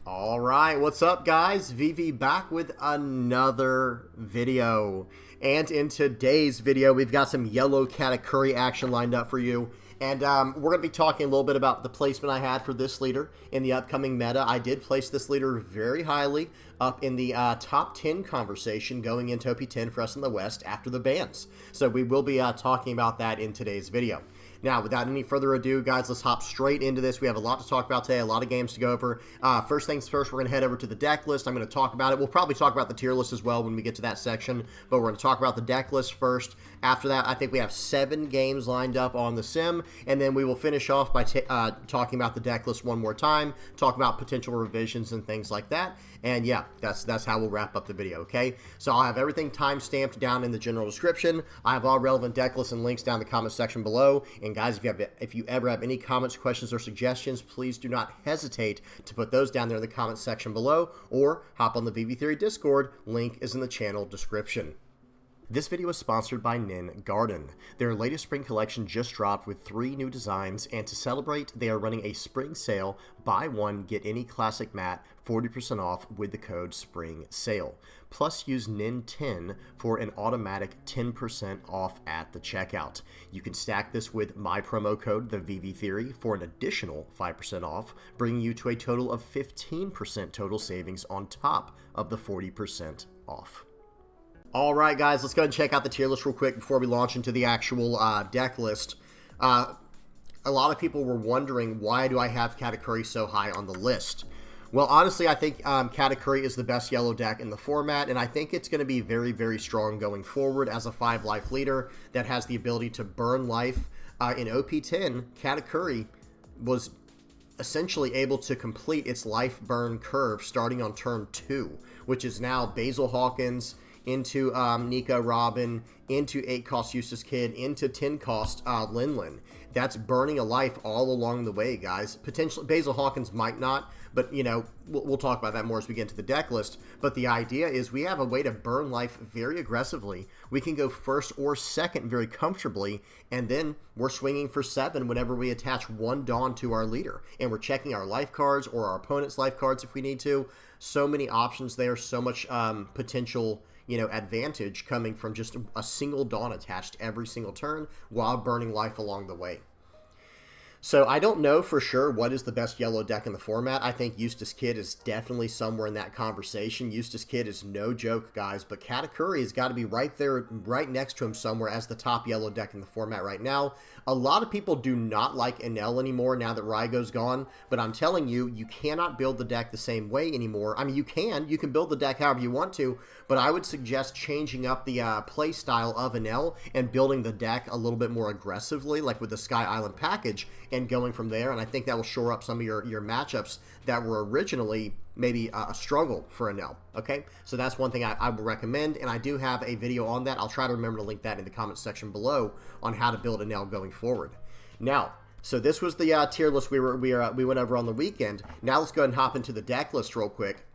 All right, what's up, guys? VV back with another video. And in today's video, we've got some yellow Katakuri action lined up for you. And we're going to be talking a little bit about the placement I had for this leader in the upcoming meta. I did place this leader very highly up in the top 10 conversation going into OP10 for us in the West after the bans. So we will be talking about that in today's video. Now, without any further ado, guys, let's hop straight into this. We have a lot to talk about today, a lot of games to go over. First things first, we're going to head over to the deck list. I'm going to talk about it. We'll probably talk about the tier list as well when we get to that section, but we're going to talk about the deck list first. After that, I think we have 7 games lined up on the sim, and then we will finish off by talking about the deck list one more time, talk about potential revisions and things like that. And yeah, that's how we'll wrap up the video, okay? So I'll have everything time-stamped down in the general description. I have all relevant deck lists and links down in the comment section below. And guys, if you ever have any comments, questions, or suggestions, please do not hesitate to put those down there in the comment section below, or hop on the VV Theory Discord. Link is in the channel description. This video is sponsored by Nin Garden. Their latest spring collection just dropped with 3 new designs, and to celebrate, they are running a spring sale. Buy one, get any classic mat 40% off with the code SPRINGSALE. Plus, use NIN10 for an automatic 10% off at the checkout. You can stack this with my promo code, the VV Theory, for an additional 5% off, bringing you to a total of 15% total savings on top of the 40% off. All right, guys, let's go ahead and check out the tier list real quick before we launch into the actual deck list. A lot of people were wondering, why do I have Katakuri so high on the list? Well, honestly, I think Katakuri is the best yellow deck in the format, and I think it's going to be very, very strong going forward as a 5-life leader that has the ability to burn life. In OP10, Katakuri was essentially able to complete its life burn curve starting on turn 2, which is now Basil Hawkins into Nico Robin, into 8-cost Eustace Kid, into 10-cost Lin. That's burning a life all along the way, guys. Potentially, Basil Hawkins might not, but, you know, we'll talk about that more as we get into the deck list. But the idea is we have a way to burn life very aggressively. We can go first or second very comfortably, and then we're swinging for 7 whenever we attach 1 Dawn to our leader. And we're checking our life cards or our opponent's life cards if we need to. So many options there, so much potential, you know, advantage coming from just a single Dawn attached every single turn while burning life along the way. So I don't know for sure what is the best yellow deck in the format. I think Eustace Kid is definitely somewhere in that conversation. Eustace Kid is no joke, guys, but Katakuri has got to be right there, right next to him somewhere as the top yellow deck in the format right now. A lot of people do not like Enel anymore now that Raigo's gone, but I'm telling you, you cannot build the deck the same way anymore. I mean, you can build the deck however you want to, but I would suggest changing up the play style of Enel and building the deck a little bit more aggressively, like with the Sky Island package, and going from there. And I think that will shore up some of your matchups that were originally maybe a struggle for Enel. Okay, so that's one thing I would recommend, and I do have a video on that. I'll try to remember to link that in the comment section below on how to build Enel going forward. Now, so this was the tier list we went over on the weekend. Now let's go ahead and hop into the deck list real quick.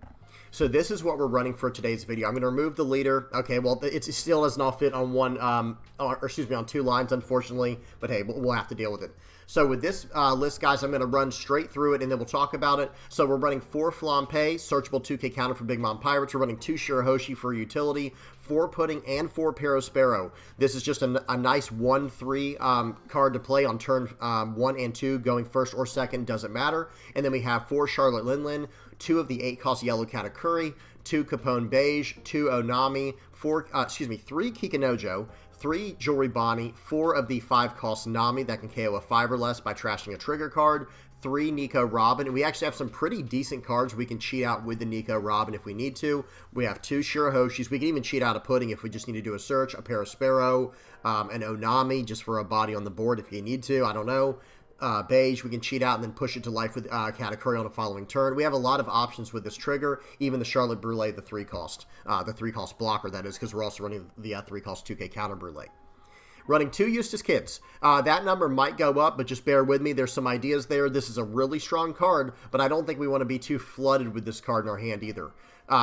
So this is what we're running for today's video. I'm going to remove the leader. Okay, well, it still does not fit on on 2 lines, unfortunately. But hey, we'll have to deal with it. So with this list, guys, I'm going to run straight through it, and then we'll talk about it. So we're running 4 Flampe, searchable 2K counter for Big Mom Pirates. We're running 2 Shirahoshi for utility, 4 Pudding, and 4 Parasparrow. This is just a nice 1-3 card to play on turn 1 and 2, going first or second, doesn't matter. And then we have 4 Charlotte Lin, 2 of the 8-cost yellow Katakuri, 2 Capone Beige, 2 Onami, 3 Kikinojo, 3 Jewelry Bonnie, 4 of the 5-cost Nami that can KO a 5 or less by trashing a trigger card, 3 Nico Robin, and we actually have some pretty decent cards we can cheat out with the Nico Robin if we need to. We have 2 Shirahoshis. We can even cheat out a Pudding if we just need to do a search, a Parasparrow, an Onami just for a body on the board if you need to. I don't know. Beige, we can cheat out and then push it to life with Katakuri on the following turn. We have a lot of options with this trigger, even the Charlotte Brûlée, the 3-cost blocker, that is, because we're also running the 3-cost 2K counter Brûlée. Running 2 Eustace Kids. That number might go up, but just bear with me. There's some ideas there. This is a really strong card, but I don't think we want to be too flooded with this card in our hand either.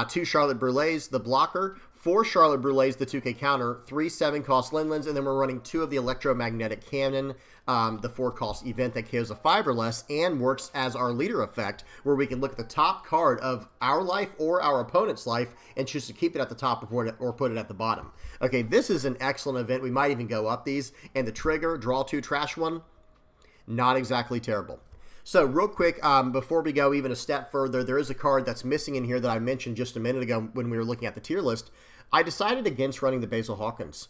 2 Charlotte Brûlées, the blocker, 4 Charlotte Brulés, the 2K counter, 3 7-cost Linlins, and then we're running 2 of the electromagnetic cannon, the 4-cost event that KOs a 5 or less, and works as our leader effect, where we can look at the top card of our life or our opponent's life and choose to keep it at the top or put it at the bottom. Okay, this is an excellent event. We might even go up these. And the trigger, draw 2, trash 1, not exactly terrible. So real quick, before we go even a step further, there is a card that's missing in here that I mentioned just a minute ago when we were looking at the tier list. I decided against running the Basil Hawkins.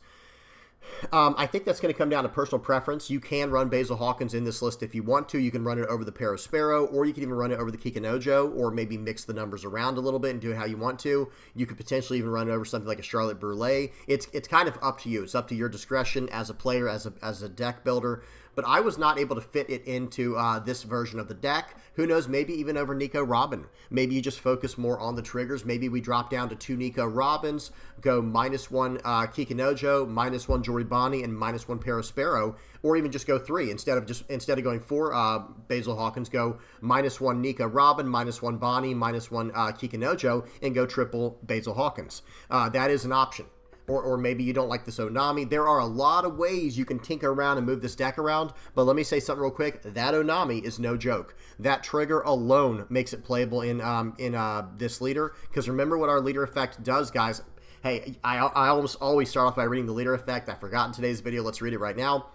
I think that's going to come down to personal preference. You can run Basil Hawkins in this list if you want to. You can run it over the Perospero, or you can even run it over the Kikinojo, or maybe mix the numbers around a little bit and do it how you want to. You could potentially even run it over something like a Charlotte Brulé. It's kind of up to you. It's up to your discretion as a player, as a deck builder. But I was not able to fit it into this version of the deck. Who knows, maybe even over Nico Robin. Maybe you just focus more on the triggers. Maybe we drop down to 2 Nico Robins, go -1 Kikinojo, -1 Joribani, and -1 Perospero, or even just go 3. Instead of going 4 Basil Hawkins, go -1 Nico Robin, -1 Bonnie, -1 Kikinojo, and go triple Basil Hawkins. That is an option. Or maybe you don't like this Onami. There are a lot of ways you can tinker around and move this deck around, but let me say something real quick. That Onami is no joke. That trigger alone makes it playable in this leader, because remember what our leader effect does, guys. Hey, I almost always start off by reading the leader effect. I forgot in today's video. Let's read it right now.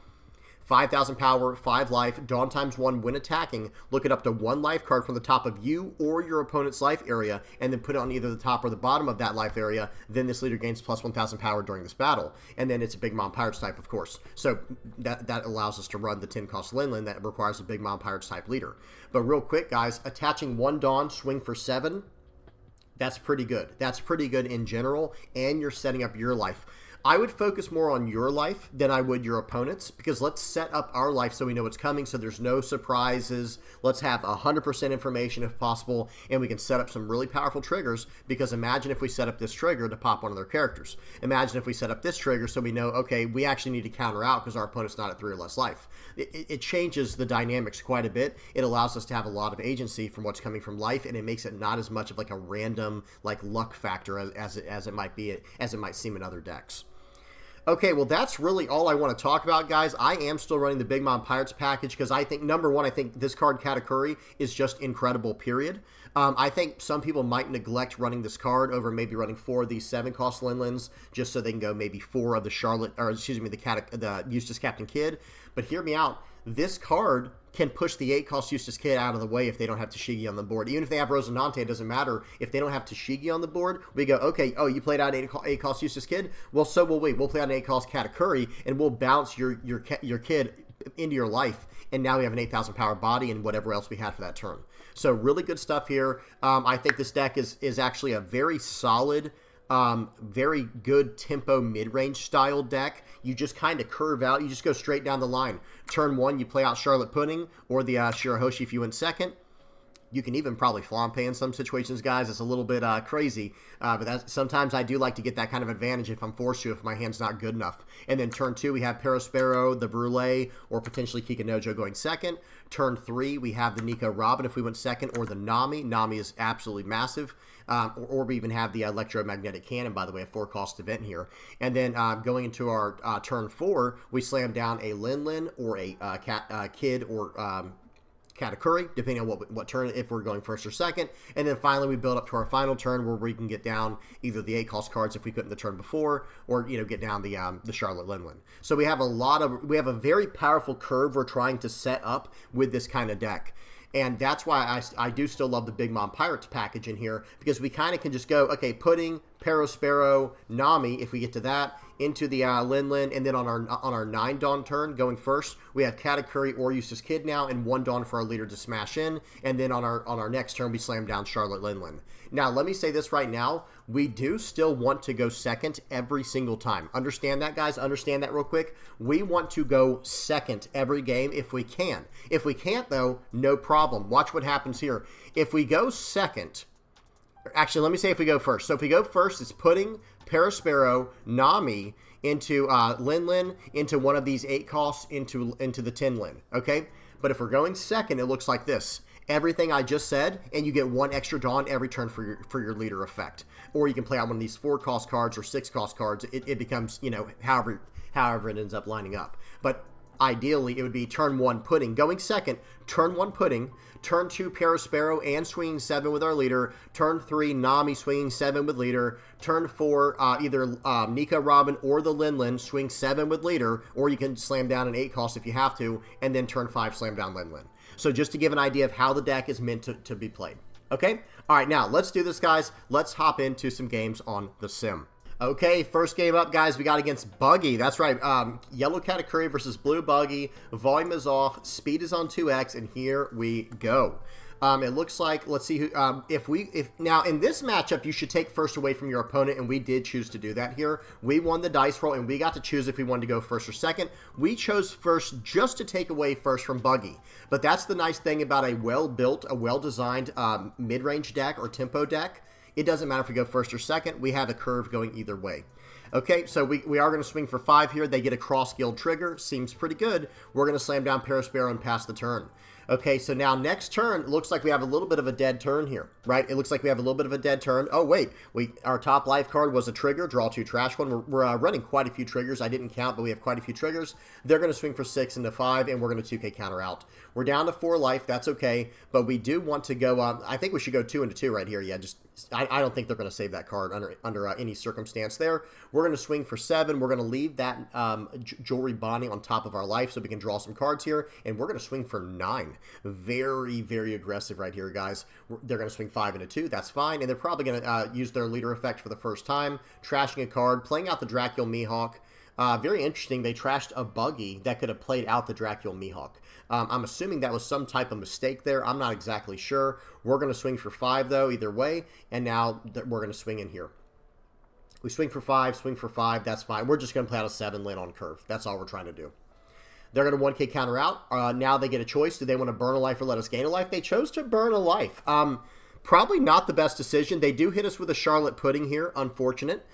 5,000 power, 5 life, Dawn ×1 when attacking. Look it up to 1 life card from the top of you or your opponent's life area, and then put it on either the top or the bottom of that life area. Then this leader gains plus 1,000 power during this battle. And then it's a Big Mom Pirates type, of course. So that allows us to run the 10-cost Linlin that requires a Big Mom Pirates type leader. But real quick, guys, attaching 1 Dawn, swing for 7, that's pretty good. That's pretty good in general, and you're setting up your life. I would focus more on your life than I would your opponent's, because let's set up our life so we know what's coming, so there's no surprises. Let's have 100% information if possible, and we can set up some really powerful triggers, because imagine if we set up this trigger to pop one of their characters. Imagine if we set up this trigger so we know, okay, we actually need to counter out because our opponent's not at 3 or less life. It changes the dynamics quite a bit. It allows us to have a lot of agency from what's coming from life, and it makes it not as much of like a random like luck factor as it might seem in other decks. Okay, well, that's really all I want to talk about, guys. I am still running the Big Mom Pirates package because I think, number one, I think this card, Katakuri, is just incredible, period. I think some people might neglect running this card over maybe running 4 of these 7-cost Linlins just so they can go maybe 4 of the the Eustace Captain Kidd. But hear me out. This card can push the 8-cost Eustace Kidd out of the way if they don't have Tashigi on the board. Even if they have Rosinante, it doesn't matter. If they don't have Tashigi on the board, we go, okay, oh, you played out 8-cost Eustace Kidd? Well, so will we. We'll play out an 8-cost Katakuri, and we'll bounce your kid into your life, and now we have an 8,000 power body and whatever else we had for that turn. So really good stuff here. I think this deck is actually a very solid, very good tempo mid-range style deck. You just kind of curve out. You just go straight down the line. Turn 1, you play out Charlotte Pudding or the Shirahoshi if you win second. You can even probably Flampe in some situations, guys. It's a little bit crazy, but sometimes I do like to get that kind of advantage if I'm forced to, if my hand's not good enough. And then turn 2, we have Perospero, the Brulé, or potentially Kikinojo going second. Turn 3, we have the Nico Robin if we went second, or the Nami. Nami is absolutely massive. Or we even have the electromagnetic cannon, by the way, a 4-cost event here. And then going into our turn 4, we slam down a Linlin or a Kid or Katakuri, depending on what turn, if we're going first or second. And then finally, we build up to our final turn where we can get down either the 8-cost cards if we couldn't the turn before, or get down the Charlotte Linlin. So we have a very powerful curve we're trying to set up with this kind of deck. And that's why I do still love the Big Mom Pirates package in here, because we kind of can just go, okay, Pudding, Perospero, Nami, if we get to that, into the Linlin, and then on our 9 Dawn turn, going first, we have Katakuri or Eustace Kidd now, and 1 Dawn for our leader to smash in, and then on our next turn, we slam down Charlotte Linlin. Now, let me say this right now, we do still want to go second every single time. Understand that, guys? Understand that real quick? We want to go second every game if we can. If we can't, though, no problem. Watch what happens here. If we go second, actually, let me say if we go first. So if we go first, it's Pudding, Perospero, Nami into Linlin, into one of these 8 costs, into the 10 Lin, okay? But if we're going second, it looks like this. everything I just said, and you get 1 extra Dawn every turn for your leader effect. Or you can play out one of these 4-cost cards or 6-cost cards. It becomes, you know, however it ends up lining up. But ideally, it would be turn 1 Pudding going second, turn 1 Pudding, turn 2 Parasparrow and swinging 7 with our leader, turn 3 Nami swinging 7 with leader, turn 4 either Nika Robin or the Lin swing 7 with leader, or you can slam down an 8-cost if you have to, and then turn 5 slam down Lin. So just to give an idea of how the deck is meant to be played. Okay? All right, now let's do this, guys. Let's hop into some games on the sim. Okay, first game up, guys, we got against Buggy. That's right, yellow Katakuri versus blue Buggy. Volume is off, speed is on 2x, and here we go. It looks like, let's see who, now in this matchup, you should take first away from your opponent, and we did choose to do that here. We won the dice roll, and we got to choose if we wanted to go first or second. We chose first just to take away first from Buggy. But that's the nice thing about a well-built, a well-designed mid-range deck or tempo deck. It doesn't matter if we go first or second. We have a curve going either way. Okay, so we are going to swing for 5 here. They get a cross-guild trigger. Seems pretty good. We're going to slam down Parasparrow and pass the turn. Okay, so now next turn, looks like we have a little bit of a dead turn here, right? It looks like we have a little bit of a dead turn. Oh, wait. Our top life card was a trigger. Draw 2, trash 1. We're running quite a few triggers. I didn't count, but we have quite a few triggers. They're going to swing for 6 into 5, and we're going to 2k counter out. We're down to 4 life. That's okay, but we do want to go, I think we should go 2 into 2 right here. Yeah, I don't think they're going to save that card under any circumstance there. We're going to swing for 7. We're going to leave that jewelry bonding on top of our life so we can draw some cards here, and we're going to swing for 9. Very, very aggressive right here, guys. They're going to swing 5 into 2. That's fine, and they're probably going to use their leader effect for the first time, trashing a card, playing out the Dracula Mihawk. Very interesting. They trashed a Buggy that could have played out the Dracula Mihawk. I'm assuming that was some type of mistake there. I'm not exactly sure. We're going to swing for 5, though, either way. And now we're going to swing in here. We swing for 5. That's fine. We're just going to play out a 7 lane on curve. That's all we're trying to do. They're going to 1k counter out. Now they get a choice. Do they want to burn a life or let us gain a life? They chose to burn a life. Probably not the best decision. They do hit us with a Charlotte Pudding here. Unfortunate,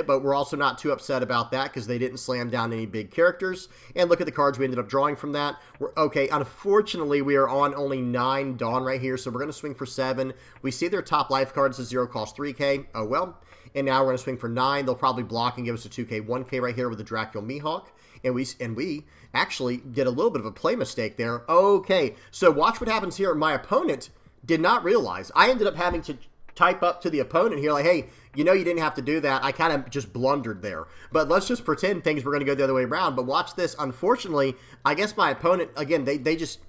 but we're also not too upset about that because they didn't slam down any big characters. And look at the cards we ended up drawing from that. Okay, unfortunately, we are on only 9 Dawn right here, so we're going to swing for 7. We see their top life cards is 0 cost 3k. Oh, well. And now we're going to swing for 9. They'll probably block and give us a 2k, 1k right here with the Dracula Mihawk. And we actually did a little bit of a play mistake there. Okay, so watch what happens here. My opponent did not realize. I ended up having to type up to the opponent here like, hey, you know you didn't have to do that. I kind of just blundered there. But let's just pretend things were going to go the other way around. But watch this. Unfortunately, I guess my opponent, again, they just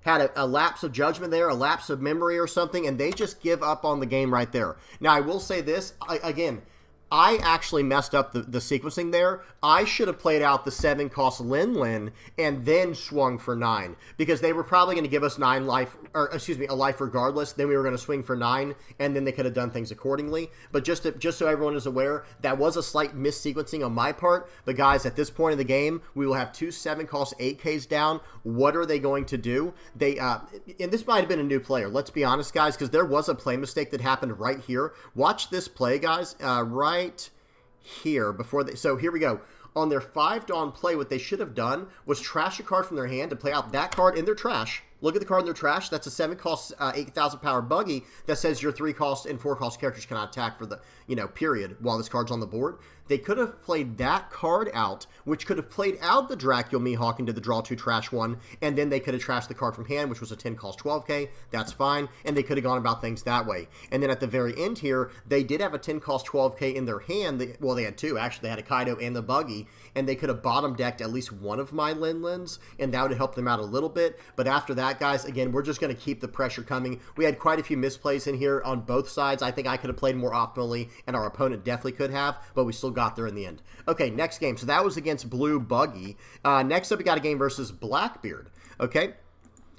had a lapse of judgment there, a lapse of memory or something, and they just give up on the game right there. Now, I will say this, again, I actually messed up the sequencing there. I should have played out the 7 cost Lin and then swung for 9 because they were probably going to give us 9 life, or excuse me, a life regardless. Then we were going to swing for 9, and then they could have done things accordingly. But just so everyone is aware, that was a slight missequencing on my part. But guys, at this point in the game, we will have 2 7 cost 8Ks down. What are they going to do? They and this might have been a new player. Let's be honest, guys, because there was a play mistake that happened right here. Watch this play, guys. Right here before they, so here we go. On their 5 Dawn play, what they should have done was trash a card from their hand to play out that card in their trash. Look at the card in their trash. That's a 7 cost 8,000 power Buggy that says your 3 cost and 4 cost characters cannot attack for the, period while this card's on the board. They could have played that card out, which could have played out the Dracula Mihawk into the draw 2 trash 1, and then they could have trashed the card from hand, which was a 10 cost 12k. That's fine, and they could have gone about things that way. And then at the very end here, they did have a 10 cost 12k in their hand. Well, they had 2, actually. They had a Kaido and the Buggy, and they could have bottom decked at least one of my Lins, and that would have helped them out a little bit. But after that, guys, again, we're just going to keep the pressure coming. We had quite a few misplays in here on both sides. I think I could have played more optimally, and our opponent definitely could have, but we still got there in the end. Okay, next game. So that was against blue Buggy. Next up, we got a game versus Blackbeard. Okay,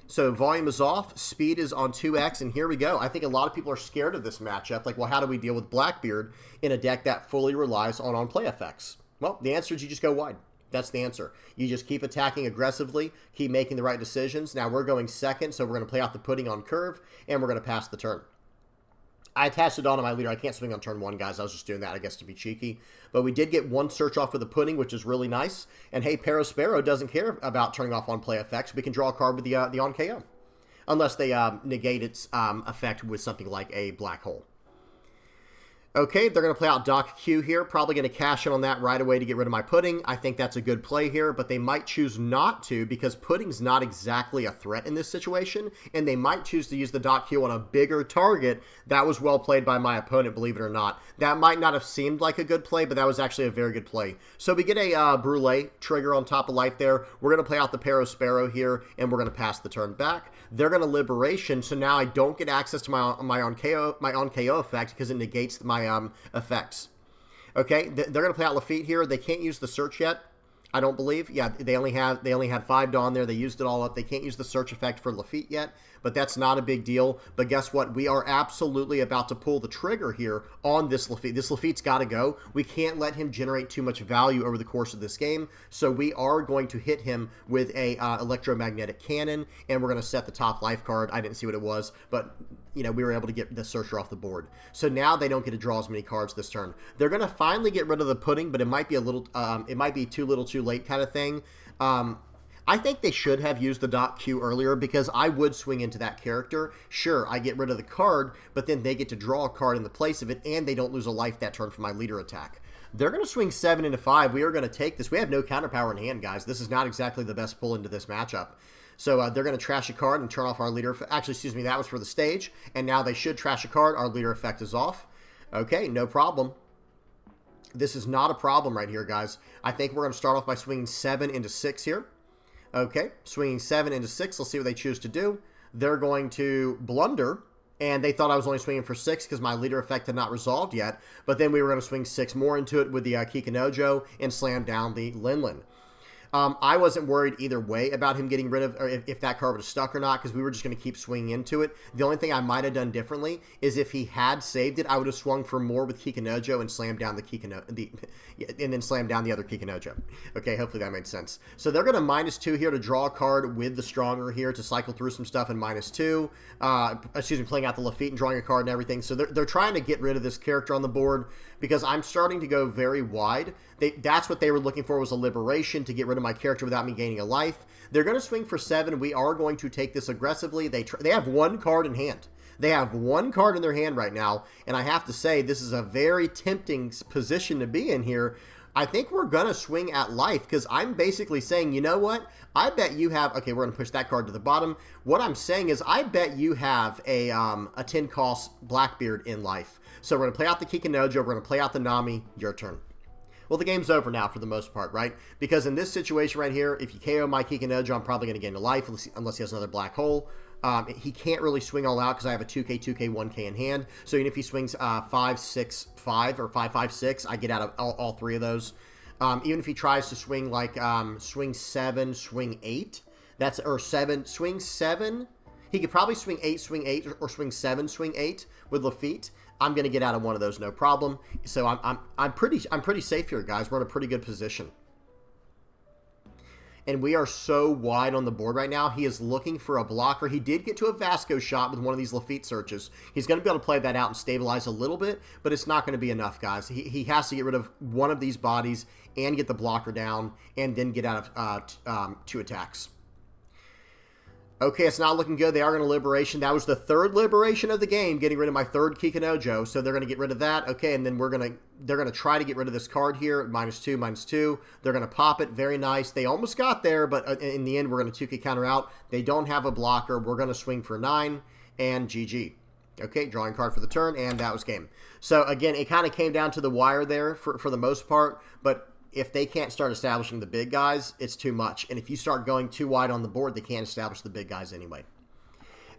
so volume is off, speed is on 2x, and here we go. I think a lot of people are scared of this matchup. Like, well, how do we deal with Blackbeard in a deck that fully relies on play effects? Well, the answer is you just go wide. That's the answer. You just keep attacking aggressively, keep making the right decisions. Now we're going second, so we're going to play out the pudding on curve, and we're going to pass the turn. I attached it on my leader. I can't swing on turn 1, guys. I was just doing that, I guess, to be cheeky. But we did get 1 search off with the pudding, which is really nice. And hey, Parasparrow doesn't care about turning off on play effects. We can draw a card with the on KO. unless they negate its effect with something like a black hole. Okay, they're going to play out Doc Q here. Probably going to cash in on that right away to get rid of my Pudding. I think that's a good play here, but they might choose not to because Pudding's not exactly a threat in this situation, and they might choose to use the Doc Q on a bigger target. That was well played by my opponent, believe it or not. That might not have seemed like a good play, but that was actually a very good play. So we get a Brule trigger on top of life there. We're going to play out the Parasparrow here, and we're going to pass the turn back. They're going to Liberation, so now I don't get access to my on KO effect because it negates my effects. Okay, they're going to play out Lafitte here. They can't use the search yet, I don't believe. Yeah, they only had 5 Dawn there. They used it all up. They can't use the search effect for Lafitte yet, but that's not a big deal. But guess what? We are absolutely about to pull the trigger here on this Lafitte. This Lafitte's got to go. We can't let him generate too much value over the course of this game, so we are going to hit him with a electromagnetic cannon, and we're going to set the top life card. I didn't see what it was, but you know, we were able to get the searcher off the board. So now they don't get to draw as many cards this turn. They're going to finally get rid of the Pudding, but it might be a little, it might be too little too late kind of thing. I think they should have used the Doc Q earlier because I would swing into that character. Sure, I get rid of the card, but then they get to draw a card in the place of it, and they don't lose a life that turn for my leader attack. They're going to swing 7 into 5. We are going to take this. We have no counter power in hand, guys. This is not exactly the best pull into this matchup. So they're going to trash a card and turn off our leader. Actually, excuse me, that was for the stage. And now they should trash a card. Our leader effect is off. Okay, no problem. This is not a problem right here, guys. I think we're going to start off by swinging 7 into 6 here. Okay, swinging 7 into 6. Let's see what they choose to do. They're going to blunder. And they thought I was only swinging for 6 because my leader effect had not resolved yet. But then we were going to swing 6 more into it with the Kikanojo and slam down the Linlin. I wasn't worried either way about him getting rid of, or if that card would have stuck or not, because we were just going to keep swinging into it. The only thing I might have done differently is if he had saved it, I would have swung for more with Kikanojo and slammed down and then slammed down the other Kikanojo. Okay, hopefully that made sense. So they're going to -2 here to draw a card with the Stronger here to cycle through some stuff in -2. Excuse me, playing out the Lafitte and drawing a card and everything. So they're trying to get rid of this character on the board because I'm starting to go very wide. That's what they were looking for, was a Liberation to get rid of my character without me gaining a life. They're going to swing for 7. We are going to take this aggressively. They have 1 card in hand. They have 1 card in their hand right now, and I have to say this is a very tempting position to be in here. I think we're going to swing at life because I'm basically saying, you know what? I bet you have... Okay, we're going to push that card to the bottom. What I'm saying is I bet you have a 10-cost Blackbeard in life. So we're going to play out the Kikanojo. We're going to play out the Nami. Your turn. Well, the game's over now for the most part, right? Because in this situation right here, if you KO my Kikanojo, I'm probably going to gain a life unless he has another black hole. He can't really swing all out because I have a 2K, 2K, 1K in hand. So even if he swings 5, 6, 5 or 5, 5, 6, I get out of all 3 of those. Even if he tries to swing like swing 7, swing 8, swing 7. He could probably swing 8, or swing 7, swing 8 with Lafitte. I'm going to get out of one of those, no problem. So I'm pretty safe here, guys. We're in a pretty good position. And we are so wide on the board right now. He is looking for a blocker. He did get to a Vasco shot with one of these Lafitte searches. He's going to be able to play that out and stabilize a little bit, but it's not going to be enough, guys. He has to get rid of one of these bodies and get the blocker down and then get out of 2 attacks. Okay, it's not looking good. They are going to Liberation. That was the 3rd Liberation of the game, getting rid of my 3rd Kikanojo. So they're going to get rid of that. Okay, and then they're going to try to get rid of this card here. -2, -2. They're going to pop it. Very nice. They almost got there, but in the end, we're going to 2K counter out. They don't have a blocker. We're going to swing for 9 and GG. Okay, drawing card for the turn, and that was game. So again, it kind of came down to the wire there for the most part, but if they can't start establishing the big guys, it's too much. And if you start going too wide on the board, they can't establish the big guys anyway.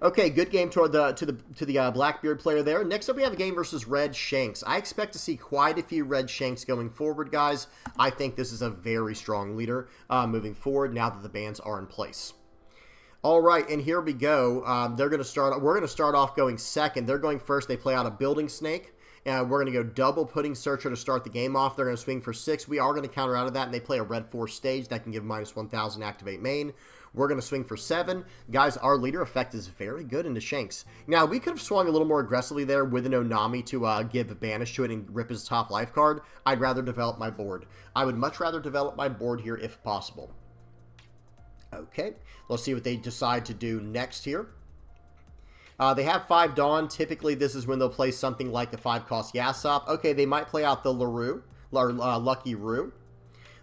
Okay, good game to the Blackbeard player there. Next up, we have a game versus Red Shanks. I expect to see quite a few Red Shanks going forward, guys. I think this is a very strong leader moving forward now that the bans are in place. All right, and here we go. We're going to start off going second. They're going first. They play out a Building Snake. And we're going to go double Pudding Searcher to start the game off. They're going to swing for 6. We are going to counter out of that, and they play a Red 4 stage. That can give -1000 activate main. We're going to swing for 7. Guys, our leader effect is very good into Shanks. Now, we could have swung a little more aggressively there with an Onami to give a banish to it and rip his top life card. I'd rather develop my board. I would much rather develop my board here if possible. Okay, let's see what they decide to do next here. They have 5 Dawn. Typically, this is when they'll play something like the 5-cost Yasop. Okay, they might play out the Lucky Roo.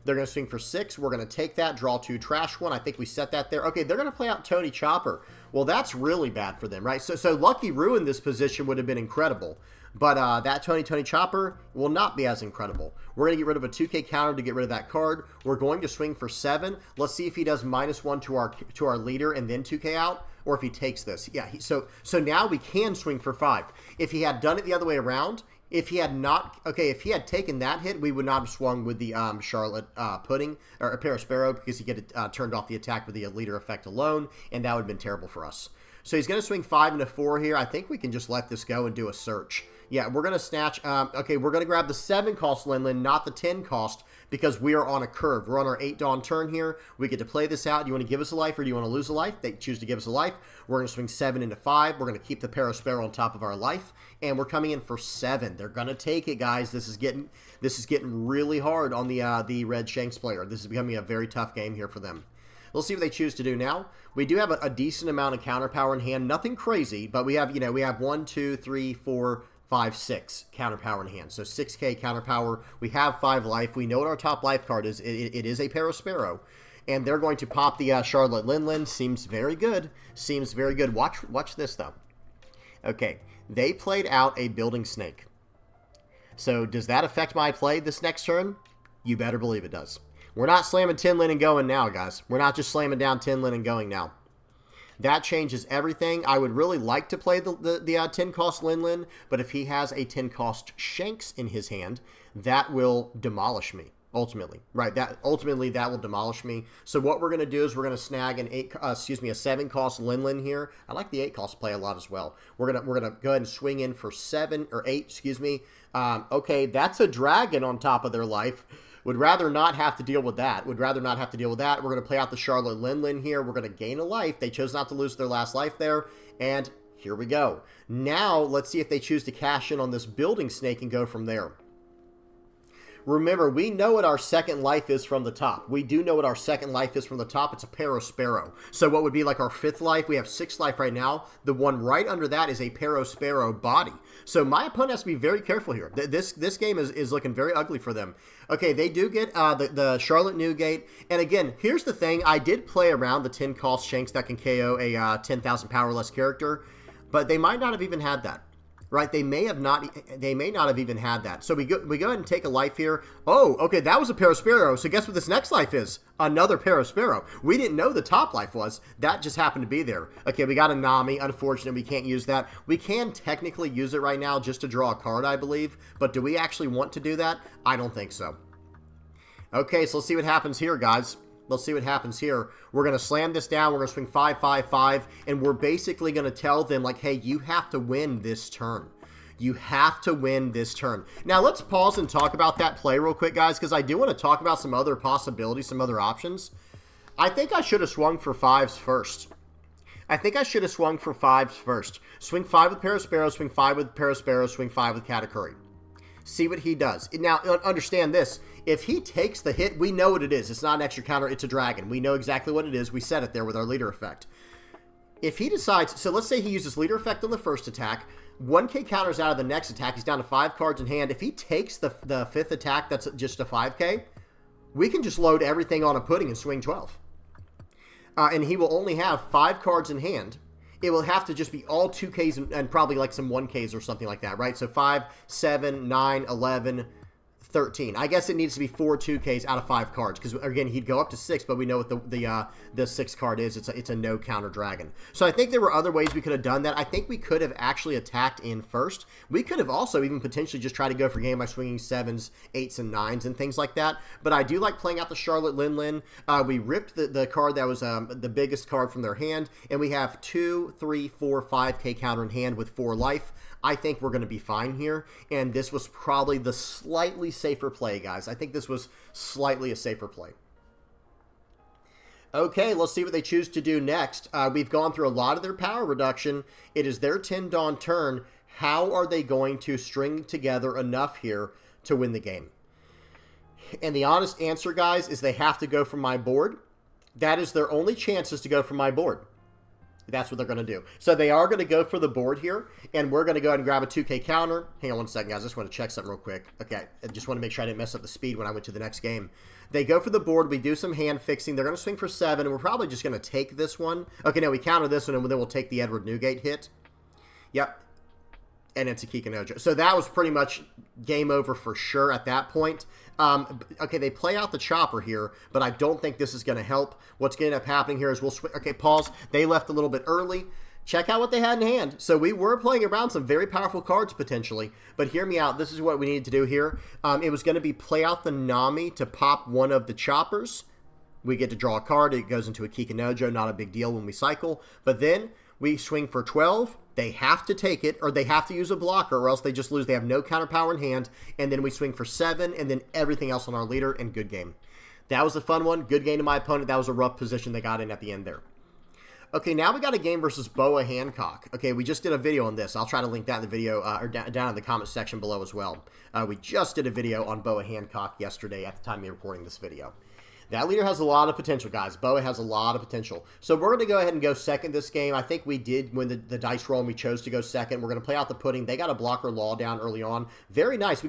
They're going to swing for 6. We're going to take that, draw 2, trash 1. I think we set that there. Okay, they're going to play out Tony Chopper. Well, that's really bad for them, right? So Lucky Roo in this position would have been incredible. But that Tony Chopper will not be as incredible. We're going to get rid of a 2K counter to get rid of that card. We're going to swing for 7. Let's see if he does -1 to our leader and then 2K out, or if he takes this. Yeah, so now we can swing for 5. If he had done it the other way around, if he had not, okay, if he had taken that hit, we would not have swung with the Charlotte Pudding, or a Parasparrow, because he get turned off the attack with the leader effect alone, and that would have been terrible for us. So he's going to swing 5 and a 4 here. I think we can just let this go and do a search. Yeah, we're going to snatch, okay, we're going to grab the 7-cost Linlin, not the 10-cost, because we are on a curve. We're on our 8 Dawn turn here. We get to play this out. Do you want to give us a life or do you want to lose a life? They choose to give us a life. We're going to swing 7 into 5. We're going to keep the Parasparrow on top of our life, and we're coming in for 7. They're going to take it, guys. This is getting really hard on the Red Shanks player. This is becoming a very tough game here for them. We'll see what they choose to do now. We do have a decent amount of counter power in hand. Nothing crazy, but we have, we have 1, 2, 3, 4, 5, 6 counter power in hand. So 6K counter power. We have 5 life. We know what our top life card is. It is a Parasparrow. And they're going to pop the Charlotte Linlin. Seems very good. Seems very good. Watch this, though. Okay. They played out a Building Snake. So does that affect my play this next turn? You better believe it does. We're not slamming Tinlin and going now, guys. We're not just slamming down Tinlin and going now. That changes everything. I would really like to play the 10-cost Linlin, but if he has a 10-cost Shanks in his hand, that will demolish me, ultimately. Right, ultimately that will demolish me. So what we're going to do is we're going to snag a 7-cost Linlin here. I like the 8-cost play a lot as well. We're gonna go ahead and swing in for 7 or 8, excuse me. Okay, that's a dragon on top of their life. Would rather not have to deal with that. We're going to play out the Charlotte Linlin here. We're going to gain a life. They chose not to lose their last life there. And here we go. Now, let's see if they choose to cash in on this Building Snake and go from there. Remember, we know what our second life is from the top. We do know what our second life is from the top. It's a Parasparrow. So what would be like our 5th life? We have 6th life right now. The one right under that is a Parasparrow body. So my opponent has to be very careful here. This game is looking very ugly for them. Okay, they do get the Charlotte Newgate. And again, here's the thing. I did play around the 10-cost Shanks that can KO a 10,000 powerless character, but they might not have even had that. Right, they may not have even had that. So we go ahead and take a life here. Oh, okay, that was a Parasparrow. So guess what this next life is? Another Parasparrow. We didn't know the top life was. That just happened to be there. Okay, we got a Nami. Unfortunately, we can't use that. We can technically use it right now just to draw a card, I believe. But do we actually want to do that? I don't think so. Okay, so let's see what happens here, guys. Let's see what happens here. We're going to slam this down. We're going to swing 5, 5, 5. And we're basically going to tell them, like, hey, you have to win this turn. You have to win this turn. Now, let's pause and talk about that play real quick, guys, because I do want to talk about some other possibilities, some other options. I think I should have swung for 5s first. Swing 5 with Parasparrow, swing 5 with Parasparrow, swing 5 with Katakuri. See what he does. Now, understand this. If he takes the hit, we know what it is. It's not an extra counter. It's a dragon. We know exactly what it is. We set it there with our leader effect. If he decides, so let's say he uses leader effect on the first attack, 1K counters out of the next attack. He's down to 5 cards in hand. If he takes the 5th attack, that's just a 5K, we can just load everything on a pudding and swing 12. And he will only have 5 cards in hand. It will have to just be all 2Ks and probably like some 1Ks or something like that, right? So 5, 7, 9, 11, 13. I guess it needs to be 4 2Ks out of 5 cards because, again, he'd go up to 6, but we know what the 6th card is. It's a no counter dragon. So I think there were other ways we could have done that. I think we could have actually attacked in first. We could have also even potentially just tried to go for game by swinging 7s, 8s, and 9s and things like that. But I do like playing out the Charlotte Linlin. We ripped the card that was the biggest card from their hand, and we have 2, 3, 4, 5K counter in hand with 4 life. I think we're going to be fine here, and this was probably the slightly safer play, guys. I think this was slightly a safer play. Okay, let's see what they choose to do next. We've gone through a lot of their power reduction. It is their 10 Dawn turn. How are they going to string together enough here to win the game? And the honest answer, guys, is they have to go from my board. That is their only chances to go from my board. That's what they're going to do. So they are going to go for the board here, and we're going to go ahead and grab a 2K counter. Hang on one second, guys. I just want to check something real quick. Okay, I just want to make sure I didn't mess up the speed when I went to the next game. They go for the board. We do some hand fixing. They're going to swing for 7, and we're probably just going to take this one. Okay, no, we counter this one, and then we'll take the Edward Newgate hit. Yep. And it's a Kikinojo. So that was pretty much game over for sure at that point. Okay, they play out the chopper here, but I don't think this is going to help. What's going to end up happening here is we'll swing. Okay, pause. They left a little bit early. Check out what they had in hand. So we were playing around some very powerful cards potentially, but hear me out. This is what we needed to do here. It was going to be play out the Nami to pop one of the choppers. We get to draw a card. It goes into a Kikinojo. Not a big deal when we cycle. But then we swing for 12. They have to take it, or they have to use a blocker, or else they just lose. They have no counter power in hand, and then we swing for 7, and then everything else on our leader, and good game. That was a fun one. Good game to my opponent. That was a rough position they got in at the end there. Okay, now we got a game versus Boa Hancock. Okay, we just did a video on this. I'll try to link that in the video, or down in the comment section below as well. We just did a video on Boa Hancock yesterday at the time of recording this video. That leader has a lot of potential, guys. Boa has a lot of potential. So we're going to go ahead and go second this game. I think we did win the dice roll, and we chose to go second. We're going to play out the pudding. They got a blocker law down early on. Very nice. We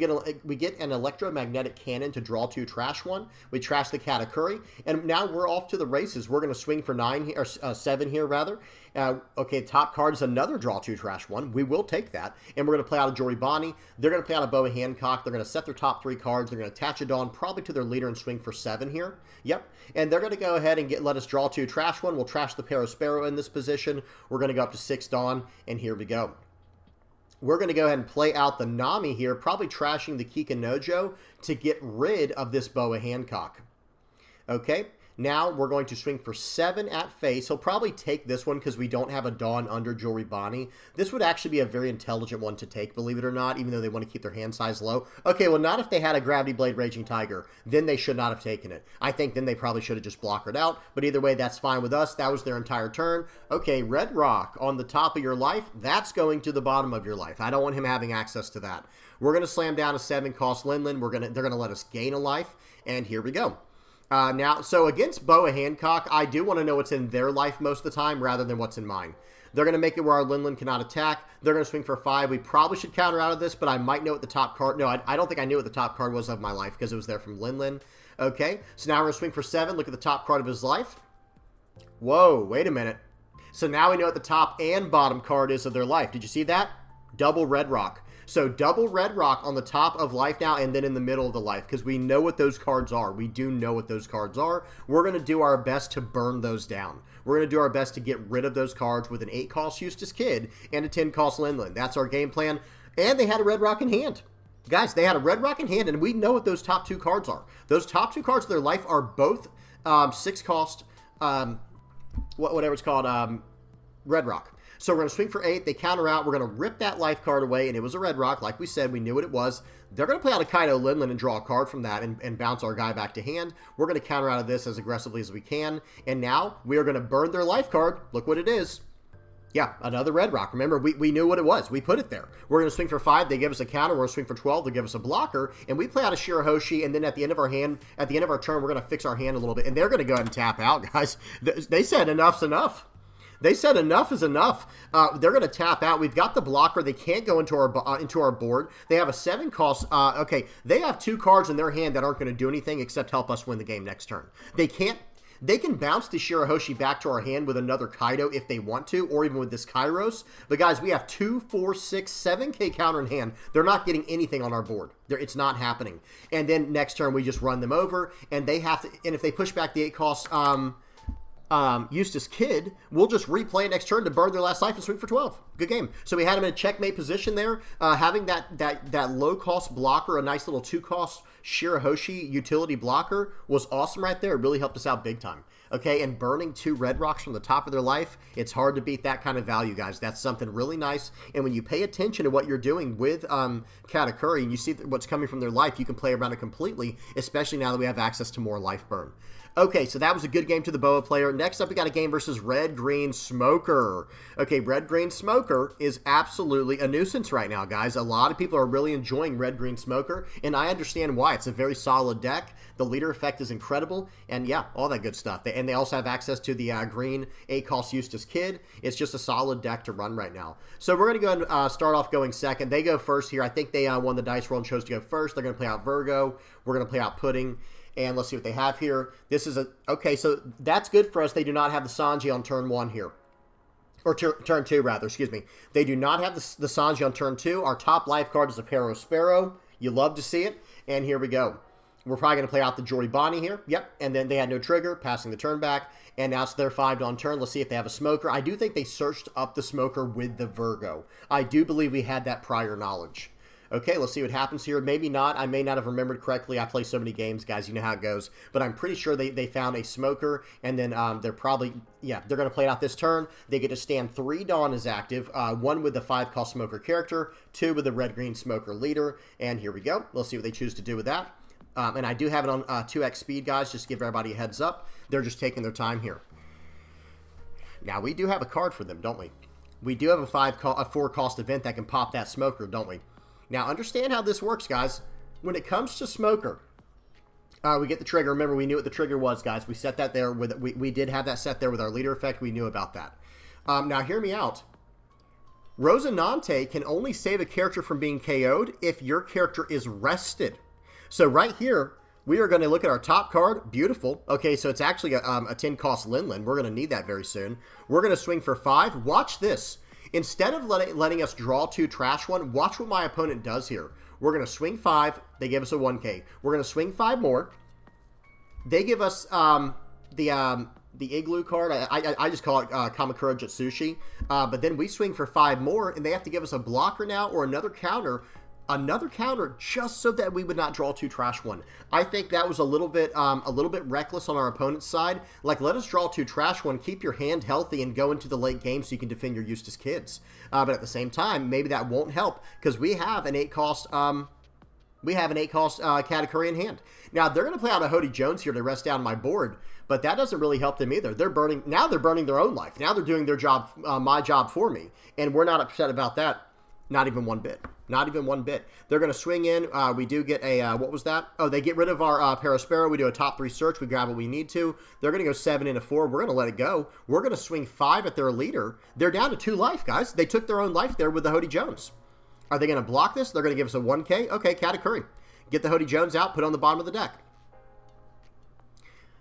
get an electromagnetic cannon to draw 2, trash 1. We trash the Katakuri, and now we're off to the races. We're going to swing for 9 here, or 7 here, rather. Okay, top card is another draw 2, trash 1. We will take that, and we're going to play out a Joribani. They're going to play out a Boa Hancock. They're going to set their top 3 cards. They're going to attach a Dawn probably to their leader and swing for 7 here. Yep, and they're going to go ahead and let us draw 2, trash 1. We'll trash the Perospero in this position. We're going to go up to 6 Dawn, and here we go. We're going to go ahead and play out the Nami here, probably trashing the Kikinojo to get rid of this Boa Hancock. Okay, now we're going to swing for 7 at face. He'll probably take this one because we don't have a Dawn under Joribani. This would actually be a very intelligent one to take, believe it or not, even though they want to keep their hand size low. Okay, well, not if they had a Gravity Blade Raging Tiger. Then they should not have taken it. I think then they probably should have just blockered out, but either way, that's fine with us. That was their entire turn. Okay, Red Rock on the top of your life. That's going to the bottom of your life. I don't want him having access to that. We're going to slam down a 7-cost Linlin. They're going to let us gain a life, and here we go. Now, so against Boa Hancock, I do want to know what's in their life most of the time rather than what's in mine. They're going to make it where our Linlin cannot attack. They're going to swing for 5. We probably should counter out of this, but I might know what the top card... No, I don't think I knew what the top card was of my life because it was there from Linlin. Okay, so now we're going to swing for 7. Look at the top card of his life. Whoa, wait a minute. So now we know what the top and bottom card is of their life. Did you see that? Double Red Rock. So double Red Rock on the top of life now and then in the middle of the life because we know what those cards are. We do know what those cards are. We're going to do our best to burn those down. We're going to do our best to get rid of those cards with an 8-cost Eustace Kid and a 10-cost Linlin. That's our game plan. And they had a Red Rock in hand. Guys, they had a Red Rock in hand, and we know what those top 2 cards are. Those top 2 cards of their life are both 6-cost, whatever it's called, Red Rock. So we're going to swing for 8. They counter out. We're going to rip that life card away, and it was a Red Rock. Like we said, we knew what it was. They're going to play out a Kaido Linlin and draw a card from that and bounce our guy back to hand. We're going to counter out of this as aggressively as we can. And now we are going to burn their life card. Look what it is. Yeah, another Red Rock. Remember, we knew what it was. We put it there. We're going to swing for 5. They give us a counter. We're going to swing for 12. They give us a blocker. And we play out a Shirahoshi. And then at the end of our hand, at the end of our turn, we're going to fix our hand a little bit. And they're going to go ahead and tap out, guys. They said enough's enough. They said enough is enough. They're going to tap out. We've got the blocker. They can't go into our board. They have a 7-cost. Okay, they have 2 cards in their hand that aren't going to do anything except help us win the game next turn. They can't. They can bounce the Shirahoshi back to our hand with another Kaido if they want to, or even with this Kairos. But guys, we have 2, 4, 6, 7K counter in hand. They're not getting anything on our board. It's not happening. And then next turn we just run them over, and they have to. And if they push back the 8-cost. Eustace Kid, we'll just replay next turn to burn their last life and swing for 12. Good game. So we had him in a checkmate position there. Having that low-cost blocker, a nice little 2-cost Shirahoshi utility blocker was awesome right there. It really helped us out big time. Okay, and burning 2 Red Rocks from the top of their life, it's hard to beat that kind of value, guys. That's something really nice. And when you pay attention to what you're doing with Katakuri and you see what's coming from their life, you can play around it completely, especially now that we have access to more life burn. Okay, so that was a good game to the Boa player. Next up, we got a game versus Red Green Smoker. Okay, Red Green Smoker is absolutely a nuisance right now, guys. A lot of people are really enjoying Red Green Smoker, and I understand why. It's a very solid deck. The leader effect is incredible, and yeah, all that good stuff. And they also have access to the green 8-cost Eustace Kid. It's just a solid deck to run right now. So we're going to go ahead and start off going second. They go first here. I think they won the dice roll and chose to go first. They're going to play out Virgo. We're going to play out Pudding. And let's see what they have here. This is a... Okay, so that's good for us. They do not have the Sanji on turn 1 here. Or turn 2, rather. Excuse me. They do not have the Sanji on turn 2. Our top life card is a Pero Sparrow. You love to see it. And here we go. We're probably going to play out the Jory Bonnie here. Yep. And then they had no trigger, passing the turn back. And now it's their 5 on turn. Let's see if they have a Smoker. I do think they searched up the Smoker with the Virgo. I do believe we had that prior knowledge. Okay, let's see what happens here. Maybe not. I may not have remembered correctly. I play so many games, guys. You know how it goes. But I'm pretty sure they found a Smoker, and then they're probably, yeah, they're going to play it out this turn. They get to stand 3 Dawn is active, 1 with the 5-cost Smoker character, 2 with the Red-Green Smoker leader, and here we go. Let's see what they choose to do with that. And I do have it on 2x speed, guys, just to give everybody a heads up. They're just taking their time here. Now, we do have a card for them, don't we? We do have a 4-cost event that can pop that Smoker, don't we? Now, understand how this works, guys. When it comes to Smoker, we get the trigger. Remember, we knew what the trigger was, guys. We set that there. We did have that set there with our leader effect. We knew about that. Now, hear me out. Rosinante can only save a character from being KO'd if your character is rested. So right here, we are going to look at our top card. Beautiful. Okay, so it's actually a 10-cost Linlin. We're going to need that very soon. We're going to swing for 5. Watch this. Instead of letting us draw 2 trash 1, watch what my opponent does here. We're going to swing 5. They give us a 1K. We're going to swing 5 more. They give us the Igloo card. I just call it Kamakura Jutsushi. But then we swing for 5 more, and they have to give us a blocker now or another counter just so that we would not draw 2 trash 1. I think that was a little bit reckless on our opponent's side. Like, let us draw 2 trash 1, keep your hand healthy, and go into the late game so you can defend your Eustace Kids. But at the same time, maybe that won't help because we have an 8-cost Katakuri in hand. Now they're going to play out a Hody Jones here to rest down my board, but that doesn't really help them either. They're burning their own life. Now they're doing their job, my job for me, and we're not upset about that. Not even one bit. Not even one bit. They're going to swing in. We do get a, what was that? Oh, they get rid of our Parasparrow. We do a top 3 search. We grab what we need to. They're going to go 7 into 4. We're going to let it go. We're going to swing 5 at their leader. They're down to 2 life, guys. They took their own life there with the Hody Jones. Are they going to block this? They're going to give us a 1K. Okay, Katakuri. Get the Hody Jones out. Put it on the bottom of the deck.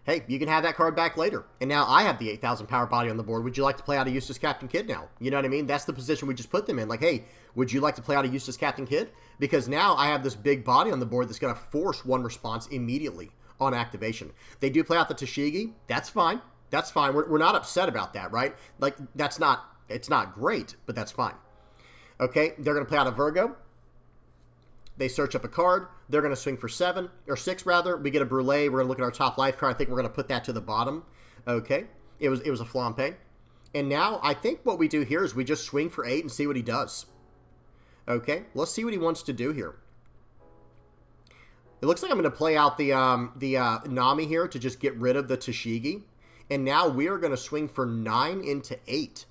Hey, you can have that card back later. And now I have the 8,000 power body on the board. Would you like to play out a Eustace Captain Kid now? You know what I mean? That's the position we just put them in. Like, hey, would you like to play out a Eustace Captain Kid? Because now I have this big body on the board that's going to force 1 response immediately on activation. They do play out the Tashigi. That's fine. That's fine. We're not upset about that, right? Like, it's not great, but that's fine. Okay, they're going to play out a Virgo. They search up a card. They're going to swing for 7, or 6 rather. We get a Brule. We're going to look at our top life card. I think we're going to put that to the bottom. Okay. It was a Flampe. And now I think what we do here is we just swing for 8 and see what he does. Okay. Let's see what he wants to do here. It looks like I'm going to play out the Nami here to just get rid of the Tashigi. And now we are going to swing for 9 into 8.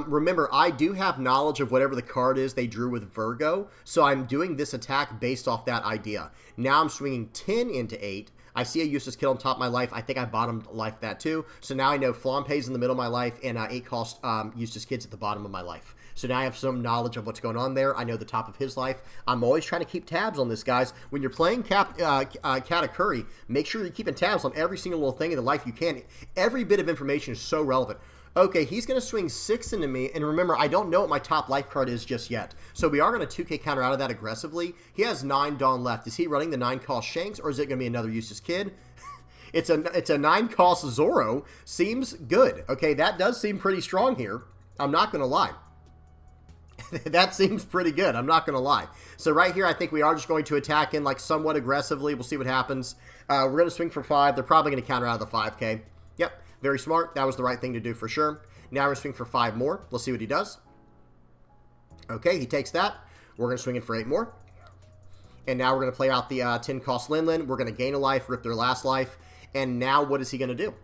Remember, I do have knowledge of whatever the card is they drew with Virgo, so I'm doing this attack based off that idea. Now I'm swinging 10 into 8. I see a Eustace Kid on top of my life. I think I bottomed life that too. So now I know Flampe's in the middle of my life and 8-cost Eustace Kid's at the bottom of my life. So now I have some knowledge of what's going on there. I know the top of his life. I'm always trying to keep tabs on this, guys. When you're playing Katakuri, make sure you're keeping tabs on every single little thing in the life you can. Every bit of information is so relevant. Okay, he's going to swing 6 into me, and remember, I don't know what my top life card is just yet. So we are going to 2K counter out of that aggressively. He has 9 Dawn left. Is he running the 9-cost Shanks, or is it going to be another Eustace Kid? It's a 9-cost Zoro. Seems good. Okay, that does seem pretty strong here. I'm not going to lie. That seems pretty good. I'm not going to lie. So right here, I think we are just going to attack in like somewhat aggressively. We'll see what happens. We're going to swing for 5. They're probably going to counter out of the 5K. Yep. Very smart. That was the right thing to do for sure. Now we're going to swing for 5 more. Let's see what he does. Okay, he takes that. We're going to swing in for 8 more. And now we're going to play out the 10-cost Linlin. We're going to gain a life, rip their last life. And now what is he going to do?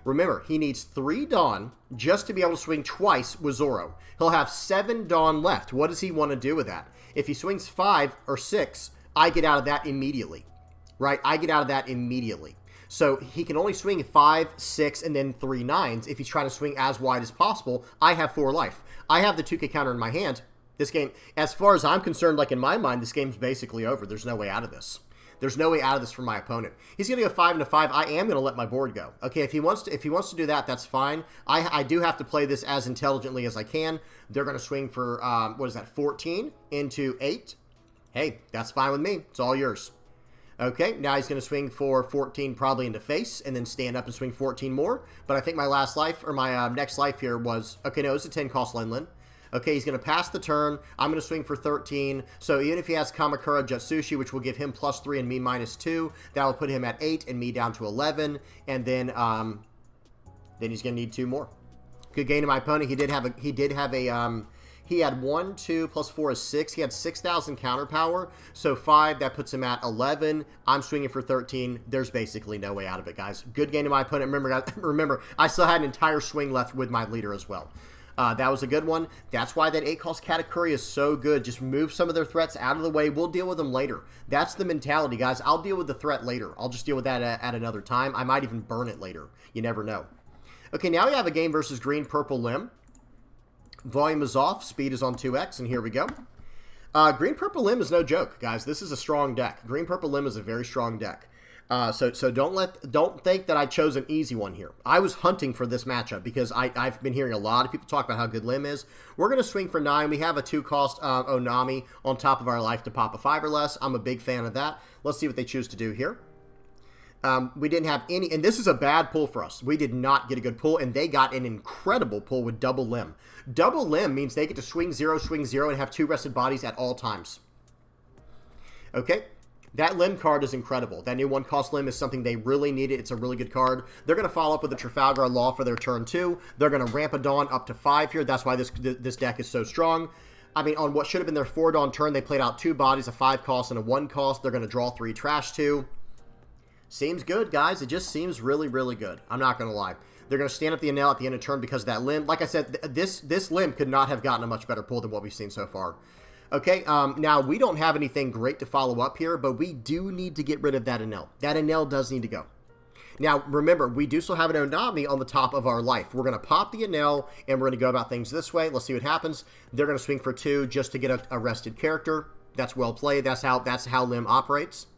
Remember, he needs 3 Dawn just to be able to swing twice with Zoro. He'll have 7 Dawn left. What does he want to do with that? If he swings 5 or 6, I get out of that immediately. Right? I get out of that immediately. So he can only swing 5, 6, and then 3 9s if he's trying to swing as wide as possible. I have 4 life. I have the 2K counter in my hand. This game, as far as I'm concerned, like in my mind, this game's basically over. There's no way out of this. There's no way out of this for my opponent. He's going to go 5 into 5. I am going to let my board go. Okay, if he wants to do that, that's fine. I do have to play this as intelligently as I can. They're going to swing for, what is that, 14 into 8? Hey, that's fine with me. It's all yours. Okay, now he's going to swing for 14 probably into face and then stand up and swing 14 more. But I think my last life, or my next life here was, okay, no, it was a 10 cost Lin. Okay, he's going to pass the turn. I'm going to swing for 13. So even if he has Kamakura Jutsushi, which will give him +3 and me -2, that will put him at 8 and me down to 11. And then he's going to need 2 more. Good game to my opponent. He had 1, 2, plus 4 is 6. He had 6,000 counter power. So 5, that puts him at 11. I'm swinging for 13. There's basically no way out of it, guys. Good game to my opponent. Remember, I still had an entire swing left with my leader as well. That was a good one. That's why that 8 cost Katakuri is so good. Just move some of their threats out of the way. We'll deal with them later. That's the mentality, guys. I'll deal with the threat later. I'll just deal with that at another time. I might even burn it later. You never know. Okay, now we have a game versus Green Purple Lim. Volume is off. Speed is on 2x, and here we go. Green Purple Lim is no joke, guys. This is a strong deck. Green Purple Lim is a very strong deck. So don't think that I chose an easy one here. I was hunting for this matchup because I've been hearing a lot of people talk about how good Lim is. We're going to swing for 9. We have a 2-cost Onami on top of our life to pop a 5 or less. I'm a big fan of that. Let's see what they choose to do here. We didn't have any, and this is a bad pull for us. We did not get a good pull, and they got an incredible pull with double Lim. Double Lim means they get to swing 0, and have 2 rested bodies at all times. Okay? That Lim card is incredible. That new 1-cost Lim is something they really needed. It's a really good card. They're going to follow up with a Trafalgar Law for their turn 2. They're going to ramp a Dawn up to 5 here. That's why this deck is so strong. I mean, on what should have been their 4 Dawn turn, they played out 2 bodies, a 5-cost and a 1-cost. They're going to draw 3 trash 2. Seems good, guys. It just seems really, really good. I'm not going to lie. They're going to stand up the Enel at the end of turn because of that Lim. Like I said, this Lim could not have gotten a much better pull than what we've seen so far. Okay, now we don't have anything great to follow up here, but we do need to get rid of that Enel. That Enel does need to go. Now, remember, we do still have an Onami on the top of our life. We're going to pop the Enel, and we're going to go about things this way. Let's see what happens. They're going to swing for 2 just to get a rested character. That's well played. That's how Lim operates.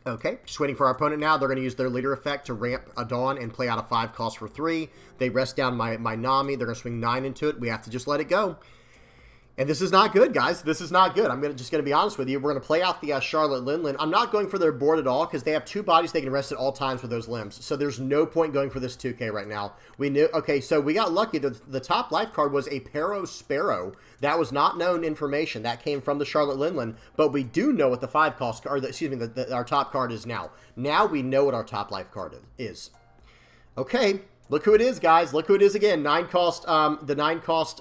Okay, just waiting for our opponent now. They're going to use their leader effect to ramp a Dawn and play out a 5-cost for 3. They rest down my Nami. They're going to swing 9 into it. We have to just let it go. And this is not good, guys. This is not good. I'm just going to be honest with you. We're going to play out the Charlotte Lin. I'm not going for their board at all because they have 2 bodies they can rest at all times with those limbs. So there's no point going for this 2K right now. We knew. Okay, so we got lucky. The top life card was a Pero Sparrow. That was not known information. That came from the Charlotte Lin. But we do know what the 5-cost card, our top card is now. Now we know what our top life card is. Okay. Look who it is, guys. Look who it is again. 9-cost, the 9-cost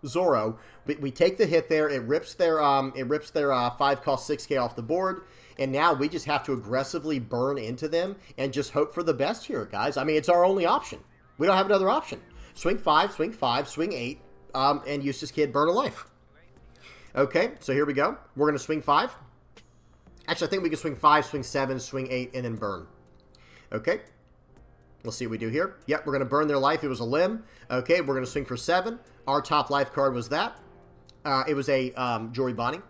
Zoro. We take the hit there. It rips their 5-cost 6K off the board, and now we just have to aggressively burn into them and just hope for the best here, guys. I mean, it's our only option. We don't have another option. Swing 5, swing 8, and Eustace Kid burn a life. Okay, so here we go. We're going to swing 5. Actually, I think we can swing 5, swing 7, swing 8, and then burn. Okay. Let's see what we do here. Yep, we're going to burn their life. It was a Lim. Okay, we're going to swing for 7. Our top life card was that. It was a Jory Bonnie.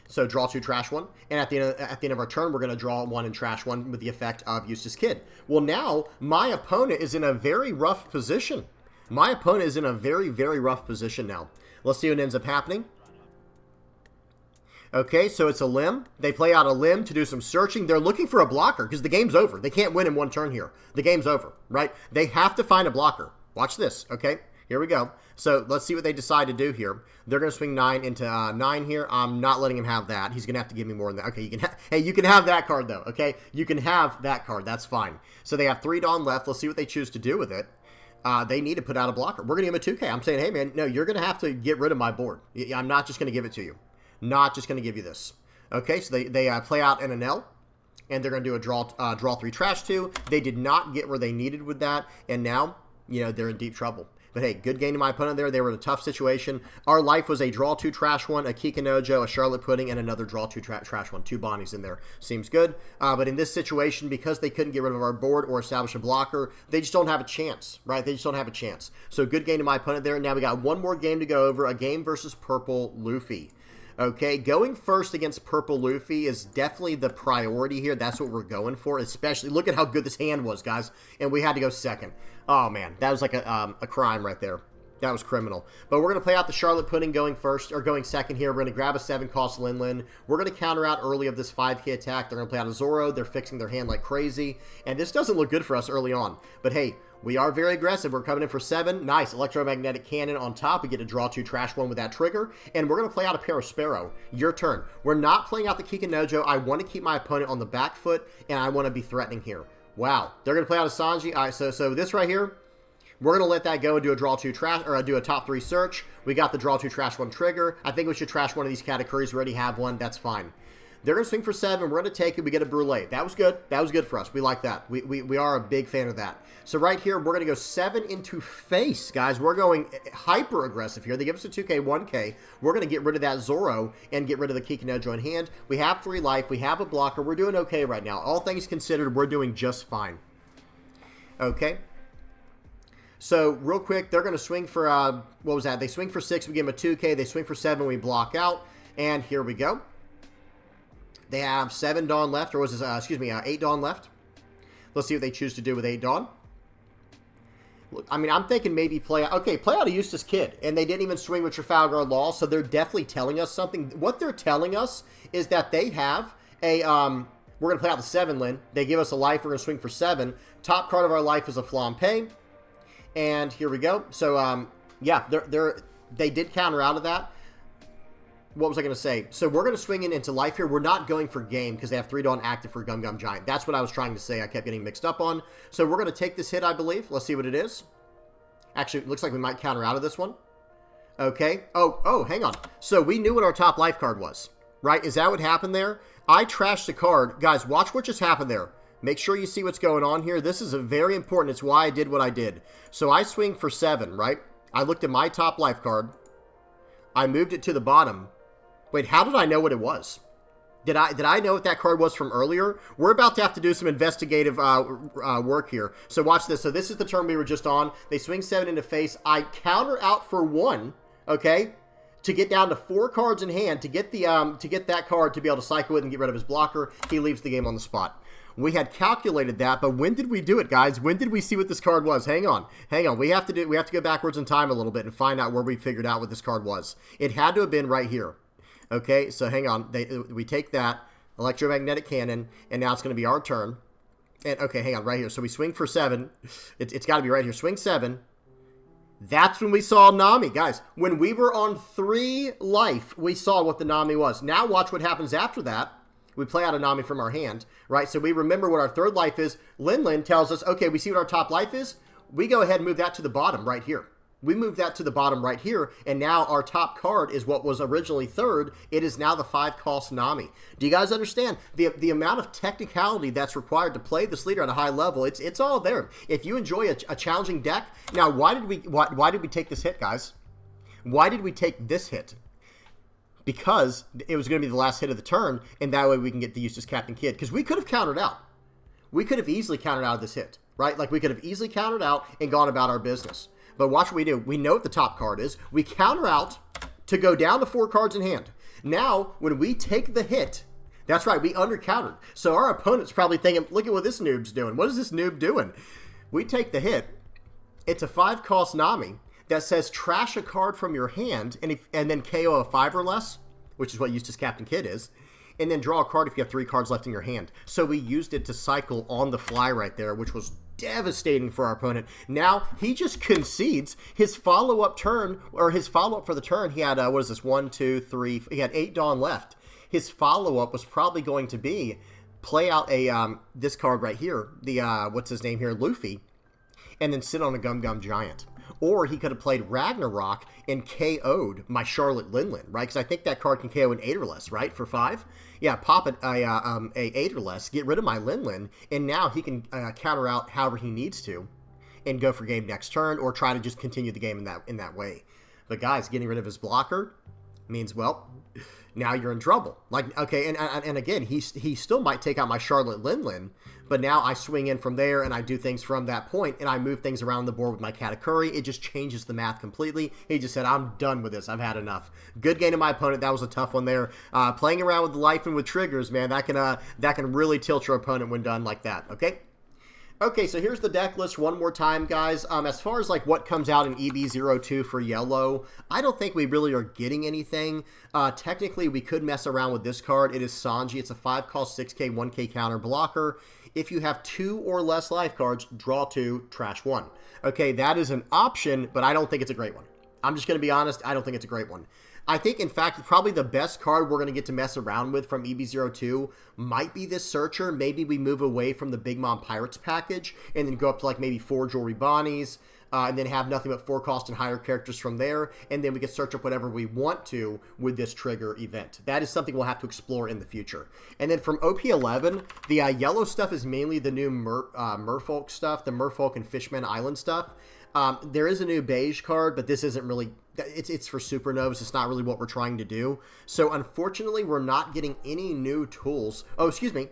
So draw 2, trash 1. And at the end of our turn, we're going to draw 1 and trash 1 with the effect of Eustace Kid. Well, now my opponent is in a very rough position. My opponent is in a very, very rough position now. Let's see what ends up happening. Okay, so it's a Lim. They play out a Lim to do some searching. They're looking for a blocker because the game's over. They can't win in 1 turn here. The game's over, right? They have to find a blocker. Watch this, okay? Here we go. So let's see what they decide to do here. They're going to swing 9 into 9 here. I'm not letting him have that. He's going to have to give me more than that. Okay, you can have that card, though, okay? You can have that card. That's fine. So they have 3 Dawn left. Let's see what they choose to do with it. They need to put out a blocker. We're going to give him a 2K. I'm saying, hey, man, no, you're going to have to get rid of my board. I'm not just going to give it to you. Not just going to give you this. Okay, so they play out an Enel. and they're going to do a draw 3 trash 2. They did not get where they needed with that, and now, you know, they're in deep trouble. But hey, good game to my opponent there. They were in a tough situation. Our life was a draw 2 trash 1, a Kikanojo, a Charlotte Pudding, and another draw 2 trash 1. 2 Bonnies in there. Seems good. But in this situation, because they couldn't get rid of our board or establish a blocker, they just don't have a chance, right? They just don't have a chance. So good game to my opponent there. Now we got one more game to go over, a game versus Purple Luffy. Okay, going first against Purple Luffy is definitely the priority here. That's what we're going for, especially, look at how good this hand was, guys. And we had to go second. Oh, man, that was like a crime right there. That was criminal. But we're going to play out the Charlotte Pudding going first, or going second here. We're going to grab a 7-cost Lin Lin. We're going to counter out early of this 5K attack. They're going to play out a Zoro. They're fixing their hand like crazy. And this doesn't look good for us early on. But hey, we are very aggressive. We're coming in for 7. Nice. Electromagnetic Cannon on top. We get to draw 2 trash 1 with that trigger. And we're going to play out a Parasparrow. Your turn. We're not playing out the Kikanojo. I want to keep my opponent on the back foot, and I want to be threatening here. Wow. They're going to play out a Sanji. All right, so this right here, we're going to let that go and do a draw 2 trash, or do a top 3 search. We got the draw 2 trash 1 trigger. I think we should trash one of these Katakuris. We already have one. That's fine. They're going to swing for 7. We're going to take it. We get a Brûlée. That was good. That was good for us. We like that. We are a big fan of that. So right here, we're going to go 7 into face, guys. We're going hyper aggressive here. They give us a 2K, 1K. We're going to get rid of that Zoro and get rid of the Kikanojo in hand. We have 3 life. We have a blocker. We're doing okay right now. All things considered, we're doing just fine. Okay. So real quick, they're going to swing for, what was that? They swing for 6. We give them a 2K. They swing for 7. We block out. And here we go. They have 7 Dawn left, or was this, 8 Dawn left. Let's see what they choose to do with 8 Dawn. Look, I mean, I'm thinking maybe play out a Eustace Kid, and they didn't even swing with Trafalgar Law, so they're definitely telling us something. What they're telling us is that they have a, we're going to play out the 7 Lin. They give us a life, we're going to swing for 7. Top card of our life is a Flampe, and here we go. So, yeah, they did counter out of that. What was I going to say? So we're going to swing into life here. We're not going for game because they have 3 Dawn active for Gum Gum Giant. That's what I was trying to say. I kept getting mixed up on. So we're going to take this hit, I believe. Let's see what it is. Actually, it looks like we might counter out of this one. Okay. Oh, hang on. So we knew what our top life card was, right? Is that what happened there? I trashed the card. Guys, watch what just happened there. Make sure you see what's going on here. This is very important. It's why I did what I did. So I swing for 7, right? I looked at my top life card. I moved it to the bottom. Wait, how did I know what it was? Did I know what that card was from earlier? We're about to have to do some investigative work here. So watch this. So this is the turn we were just on. They swing 7 into face. I counter out for 1, okay, to get down to 4 cards in hand to get the that card to be able to cycle it and get rid of his blocker. He leaves the game on the spot. We had calculated that, but when did we do it, guys? When did we see what this card was? Hang on. We have to go backwards in time a little bit and find out where we figured out what this card was. It had to have been right here. Okay, so hang on. We take that electromagnetic cannon, and now it's going to be our turn. And okay, hang on, right here. So we swing for 7. It's got to be right here. Swing 7. That's when we saw Nami, guys. When we were on 3 life, we saw what the Nami was. Now watch what happens after that. We play out a Nami from our hand, right? So we remember what our 3rd life is. Lin Lin tells us, okay, we see what our top life is. We go ahead and move that to the bottom right here. We move that to the bottom right here, and now our top card is what was originally 3rd. It is now the 5-cost Nami. Do you guys understand the amount of technicality that's required to play this leader at a high level? It's all there. If you enjoy a challenging deck, now why did we take this hit, guys? Why did we take this hit? Because it was going to be the last hit of the turn, and that way we can get the Eustace Captain Kidd. Because we could have countered out. We could have easily countered out of this hit, right? Like we could have easily countered out and gone about our business. But watch what we do. We know what the top card is. We counter out to go down to 4 cards in hand. Now, when we take the hit, that's right, we under-countered. So our opponent's probably thinking, look at what this noob's doing. What is this noob doing? We take the hit. It's a 5-cost Nami that says trash a card from your hand and then KO a 5 or less, which is what Eustace Captain Kidd is, and then draw a card if you have 3 cards left in your hand. So we used it to cycle on the fly right there, which was devastating for our opponent. Now he just concedes his follow-up turn, or his follow-up for the turn. He had what is this, 1, 2, 3, he had 8 Dawn left. His follow-up was probably going to be play out a this card right here, the what's his name here, Luffy, and then sit on a Gum Gum Giant. Or he could have played Ragnarok and KO'd my Charlotte Linlin, right? Because I think that card can KO an 8 or less, right? For 5? Yeah, pop it a 8 or less, get rid of my Linlin, and now he can counter out however he needs to and go for game next turn, or try to just continue the game in that way. But guys, getting rid of his blocker means, well, now you're in trouble. Like, okay, and again, he still might take out my Charlotte Linlin, but now I swing in from there and I do things from that point, and I move things around the board with my Katakuri. It just changes the math completely. He just said, I'm done with this. I've had enough. Good game to my opponent. That was a tough one there. Playing around with life and with triggers, man, that can really tilt your opponent when done like that, okay? Okay, so here's the deck list one more time, guys. As far as like what comes out in EB02 for yellow, I don't think we really are getting anything. Technically, we could mess around with this card. It is Sanji. It's a 5-cost, 6k, 1k counter blocker. If you have 2 or less life cards, draw 2, trash 1. Okay, that is an option, but I don't think it's a great one. I'm just going to be honest, I don't think it's a great one. I think, in fact, probably the best card we're going to get to mess around with from EB02 might be this Searcher. Maybe we move away from the Big Mom Pirates package and then go up to like maybe 4 Jewelry Bonnies, and then have nothing but 4 cost and higher characters from there, and then we can search up whatever we want to with this trigger event. That is something we'll have to explore in the future. And then from OP11, the yellow stuff is mainly the new Merfolk stuff, the Merfolk and Fishman Island stuff. There is a new beige card, but this isn't really, it's for Supernovas. It's not really what we're trying to do. So unfortunately, we're not getting any new tools. Oh, excuse me.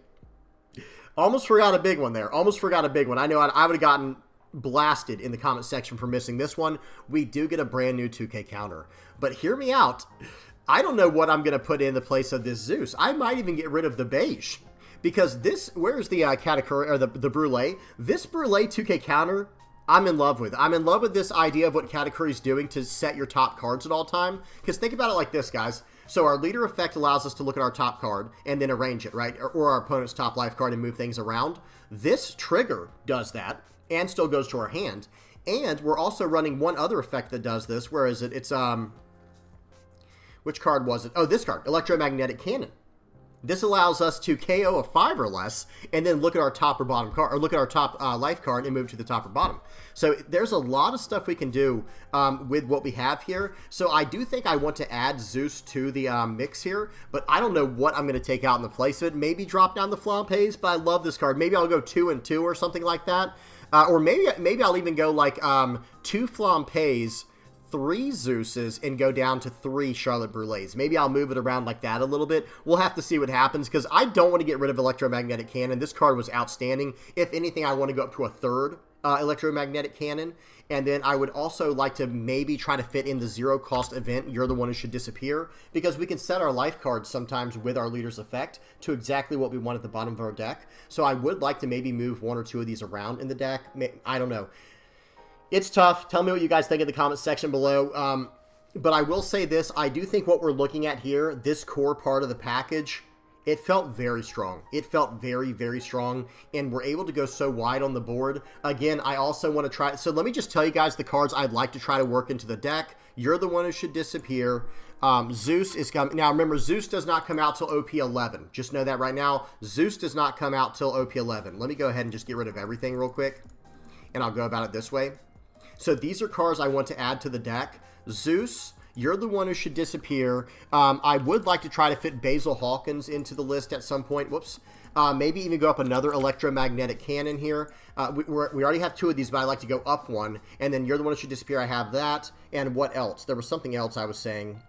Almost forgot a big one there. Almost forgot a big one. I know I would have gotten blasted in the comment section for missing this one. We do get a brand new 2K counter. But hear me out. I don't know what I'm going to put in the place of this Zeus. I might even get rid of the beige. Because this, where's the Katakuri, or the Brûlé? This Brûlé 2K counter, I'm in love with. I'm in love with this idea of what Katakuri's doing to set your top cards at all time. Because think about it like this, guys. So our leader effect allows us to look at our top card and then arrange it, right? Or our opponent's top life card and move things around. This trigger does that and still goes to our hand. And we're also running one other effect that does this. Where is it? It's, which card was it? Oh, this card, Electromagnetic Cannon. This allows us to KO a 5 or less, and then look at our top or bottom card, or look at our top life card and move to the top or bottom. So there's a lot of stuff we can do with what we have here. So I do think I want to add Zeus to the mix here, but I don't know what I'm going to take out in the place of it. Maybe drop down the Flampe's, but I love this card. Maybe I'll go 2 and 2 or something like that. Or maybe I'll even go like 2 Flampe's, 3 Zeuses, and go down to 3 Charlotte Brûlés. Maybe I'll move it around like that a little bit. We'll have to see what happens, because I don't want to get rid of Electromagnetic Cannon. This card was outstanding. If anything, I want to go up to a 3rd Electromagnetic Cannon. And then I would also like to maybe try to fit in the 0-cost event, You're the One Who Should Disappear, because we can set our life cards sometimes with our leader's effect to exactly what we want at the bottom of our deck. So I would like to maybe move 1 or 2 of these around in the deck. I don't know. It's tough. Tell me what you guys think in the comment section below. But I will say this. I do think what we're looking at here, this core part of the package, it felt very strong. It felt very, very strong. And we're able to go so wide on the board. Again, I also want to try. So let me just tell you guys the cards I'd like to try to work into the deck. You're the One Who Should Disappear. Zeus is coming. Now, remember, Zeus does not come out till OP11. Just know that right now. Zeus does not come out till OP11. Let me go ahead and just get rid of everything real quick. And I'll go about it this way. So these are cards I want to add to the deck. Zeus, You're the One Who Should Disappear. I would like to try to fit Basil Hawkins into the list at some point. Whoops. Maybe even go up another Electromagnetic Cannon here. We already have 2 of these, but I'd like to go up 1. And then You're the One Who Should Disappear. I have that. And what else? There was something else I was saying.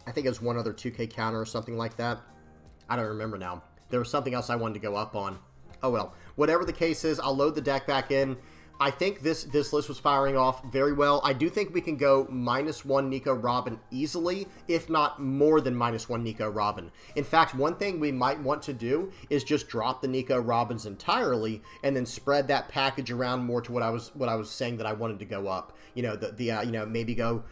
I think it was one other 2K counter or something like that. I don't remember now. There was something else I wanted to go up on. Oh well. Whatever the case is, I'll load the deck back in. I think this list was firing off very well. I do think we can go -1 Nico Robin easily, if not more than -1 Nico Robin. In fact, one thing we might want to do is just drop the Nico Robins entirely and then spread that package around more to what I was saying that I wanted to go up. You know, you know, maybe go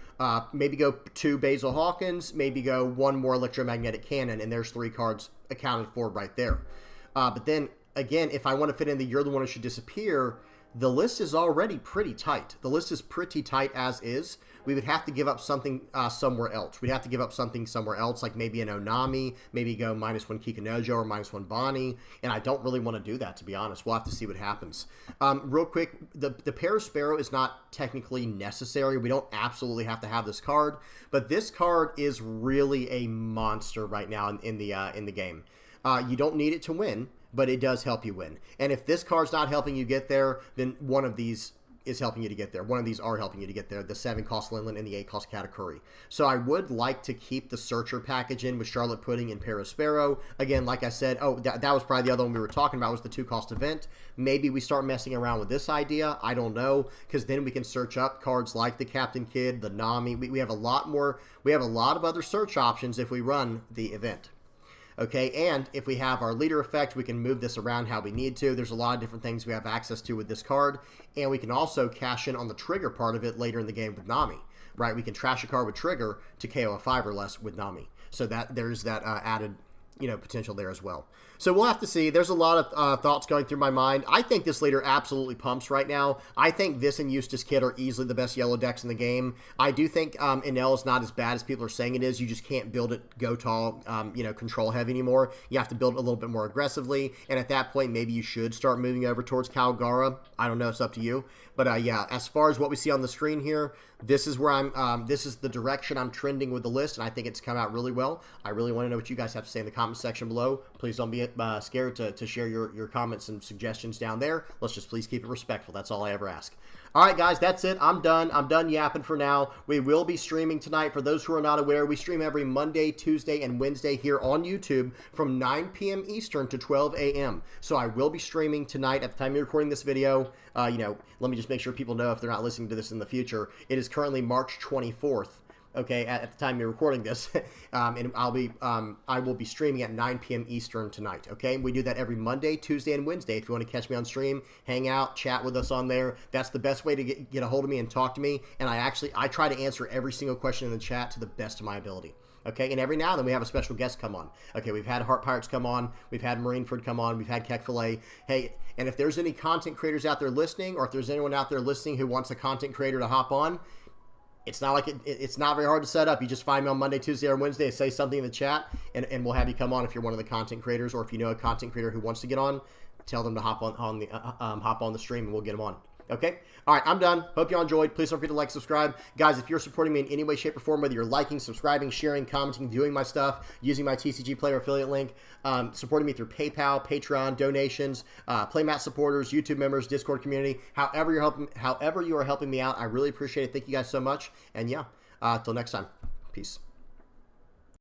2 Basil Hawkins, maybe go 1 more Electromagnetic Cannon, and there's 3 cards accounted for right there. But then again, if I want to fit in the You're the One Who Should Disappear, the list is already pretty tight. The list is pretty tight as is. we would have to give up something somewhere else. We'd have to give up something somewhere else, like maybe an Onami, maybe go -1 Kikanojo or -1 Bonnie, and I don't really want to do that, to be honest. We'll have to see what happens. Real quick, the Parasparrow is not technically necessary. We don't absolutely have to have this card, but this card is really a monster right now in the game. You don't need it to win, but it does help you win. And if this card's not helping you get there, then one of these is helping you to get there. One of these are helping you to get there, the 7-cost Linlin and the 8-cost Katakuri. So I would like to keep the Searcher package in with Charlotte Pudding and Parasparrow. Again, like I said, that was probably the other one we were talking about, was the 2-cost event. Maybe we start messing around with this idea. I don't know, because then we can search up cards like the Captain Kid, the Nami. We have a lot more. We have a lot of other search options if we run the event. Okay, and if we have our leader effect, we can move this around how we need to. There's a lot of different things we have access to with this card, and we can also cash in on the trigger part of it later in the game with Nami, right? We can trash a card with trigger to KO a 5 or less with Nami. So that there's that added, potential there as well. So we'll have to see. There's a lot of thoughts going through my mind. I think this leader absolutely pumps right now. I think this and Eustace Kid are easily the best yellow decks in the game. I do think Enel is not as bad as people are saying it is. You just can't build it go tall, control heavy anymore. You have to build it a little bit more aggressively. And at that point, maybe you should start moving over towards Calgara. I don't know. It's up to you. But yeah, as far as what we see on the screen here, this is where this is the direction I'm trending with the list, and I think it's come out really well. I really want to know what you guys have to say in the comment section below. Please don't be scared to share your comments and suggestions down there. Let's just please keep it respectful. That's all I ever ask. All right, guys, that's it. I'm done. I'm done yapping for now. We will be streaming tonight. For those who are not aware, we stream every Monday, Tuesday, and Wednesday here on YouTube from 9 p.m. Eastern to 12 a.m. So I will be streaming tonight at the time you're recording this video. Let me just make sure people know if they're not listening to this in the future. It is currently March 24th. Okay, at the time you're recording this, and I will be streaming at 9 p.m. Eastern tonight. Okay, we do that every Monday, Tuesday, and Wednesday. If you want to catch me on stream, hang out, chat with us on there. That's the best way to get a hold of me and talk to me. And I try to answer every single question in the chat to the best of my ability. Okay, and every now and then we have a special guest come on. Okay, we've had Heart Pirates come on, we've had Marineford come on, we've had Kekfilet. Hey, and if there's any content creators out there listening, or if there's anyone out there listening who wants a content creator to hop on, it's not like it's not very hard to set up. You just find me on Monday, Tuesday, or Wednesday and say something in the chat, and we'll have you come on if you're one of the content creators, or if you know a content creator who wants to get on, tell them to hop on the stream, and we'll get them on. Okay? All right, I'm done. Hope y'all enjoyed. Please don't forget to like, subscribe. Guys, if you're supporting me in any way, shape, or form, whether you're liking, subscribing, sharing, commenting, viewing my stuff, using my TCG player affiliate link, supporting me through PayPal, Patreon, donations, Playmat supporters, YouTube members, Discord community, however you are helping me out, I really appreciate it. Thank you guys so much. And yeah, till next time. Peace.